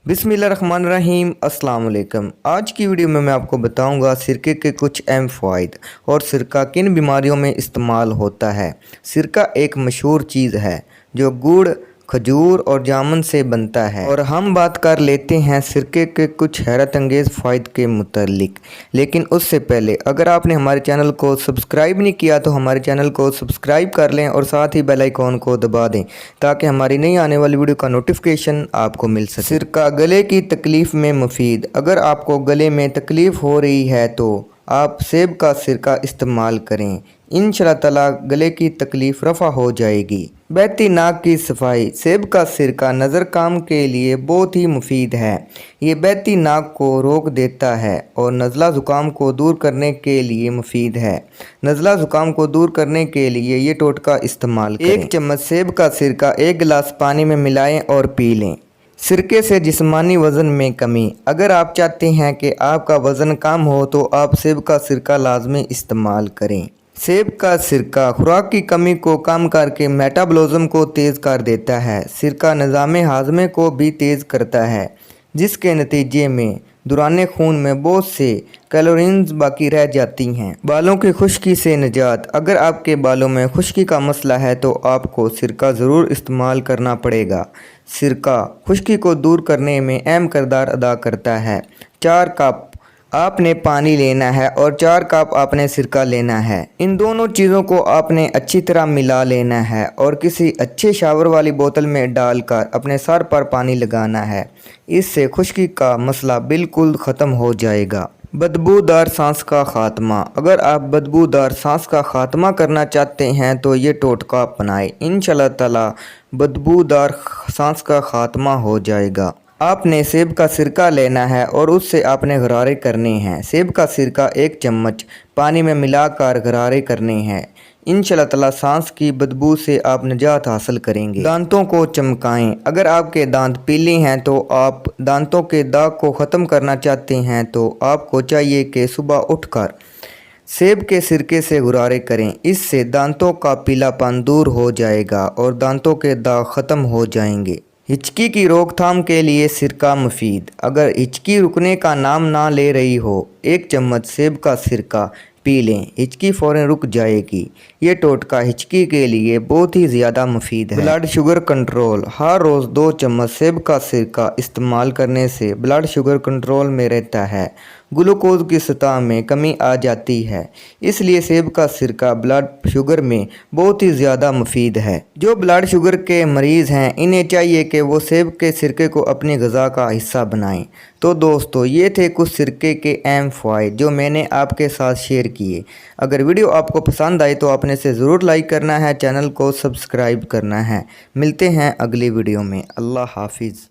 बिस्मिल्लाहिर्रहमानिर्रहीम अस्सलाम वालेकुम। आज की वीडियो में मैं आपको बताऊंगा सिरके के कुछ अहम फ़वाइद और सिरका किन बीमारियों में इस्तेमाल होता है। सिरका एक मशहूर चीज़ है जो गुड़, खजूर और जामुन से बनता है और हम बात कर लेते हैं सिरके के कुछ हैरत अंगेज़ फ़ायदे के मुतालिक। लेकिन उससे पहले अगर आपने हमारे चैनल को सब्सक्राइब नहीं किया तो हमारे चैनल को सब्सक्राइब कर लें और साथ ही बेल आइकॉन को दबा दें ताकि हमारी नई आने वाली वीडियो का नोटिफिकेशन आपको मिल सके। सिरका गले की तकलीफ़ में मुफीद। अगर आपको गले में तकलीफ़ हो रही है तो आप सेब का सिरका इस्तेमाल करें, इंशाअल्लाह ताला गले की तकलीफ़ रफ़ा हो जाएगी। बहती नाक की सफाई। सेब का सिरका नज़र काम के लिए बहुत ही मुफीद है। ये बहती नाक को रोक देता है और नज़ला ज़ुकाम को दूर करने के लिए मुफीद है। नज़ला ज़ुकाम को दूर करने के लिए ये टोटका इस्तेमाल करें। 1 चम्मच सेब का सिरका 1 गिलास पानी में मिलाएं और पी लें। सिरके से जिस्मानी वज़न में कमी। अगर आप चाहते हैं कि आपका वज़न कम हो तो आप सेब का सिरका लाजमी इस्तेमाल करें। सेब का सिरका खुराक की कमी को कम करके मेटाबॉलिज्म को तेज़ कर देता है। सिरका निज़ाम हाज़मे को भी तेज़ करता है जिसके नतीजे में दौरान खून में बहुत से कैलोरीज बाकी रह जाती हैं। बालों की खुश्की से निजात। अगर आपके बालों में खुश्की का मसला है तो आपको सिरका ज़रूर इस्तेमाल करना पड़ेगा। सिरका खुश्की को दूर करने में अहम किरदार अदा करता है। 4 कप आपने पानी लेना है और 4 कप आपने सिरका लेना है। इन दोनों चीज़ों को आपने अच्छी तरह मिला लेना है और किसी अच्छे शावर वाली बोतल में डालकर अपने सर पर पानी लगाना है। इससे खुश्की का मसला बिल्कुल ख़त्म हो जाएगा। बदबूदार सांस का ख़ात्मा। अगर आप बदबूदार सांस का ख़ात्मा करना चाहते हैं तो ये टोटका अपनाएं, इंशाअल्लाह ताला बदबूदार सांस का ख़ात्मा हो जाएगा। आपने सेब का सिरका लेना है और उससे आपने गरारे करने हैं। सेब का सिरका 1 चम्मच पानी में मिलाकर गरारे करने हैं। इंशाअल्लाह ताला सांस की बदबू से आप निजात हासिल करेंगे। दांतों को चमकाएं। अगर आपके दांत पीले हैं तो आप दांतों के दाग को ख़त्म करना चाहते हैं तो आपको चाहिए कि सुबह उठकर सेब के सिरके से गरारे करें। इससे दांतों का पीलापन दूर हो जाएगा और दांतों के दाग ख़त्म हो जाएंगे। हिचकी की रोकथाम के लिए सिरका मुफीद। अगर हिचकी रुकने का नाम ना ले रही हो, 1 चम्मच सेब का सिरका पी लें, हिचकी फ़ौरन रुक जाएगी। ये टोटका हिचकी के लिए बहुत ही ज़्यादा मुफीद है। Blood sugar control. हर रोज़ 2 चम्मच सेब का सिरका इस्तेमाल करने से ब्लड शुगर कंट्रोल में रहता है। ग्लूकोज की सतह में कमी आ जाती है, इसलिए सेब का सिरका ब्लड शुगर में बहुत ही ज़्यादा मुफीद है। जो ब्लड शुगर के मरीज़ हैं इन्हें चाहिए कि वो सेब के सिरके को अपनी ग़िज़ा का हिस्सा बनाएं। तो दोस्तों ये थे कुछ सिरके के अहम फ़वाइद जो मैंने आपके साथ शेयर किए। अगर वीडियो आपको पसंद आई तो आपने इसे ज़रूर लाइक करना है, चैनल को सब्सक्राइब करना है। मिलते हैं अगली वीडियो में। अल्लाह हाफिज़।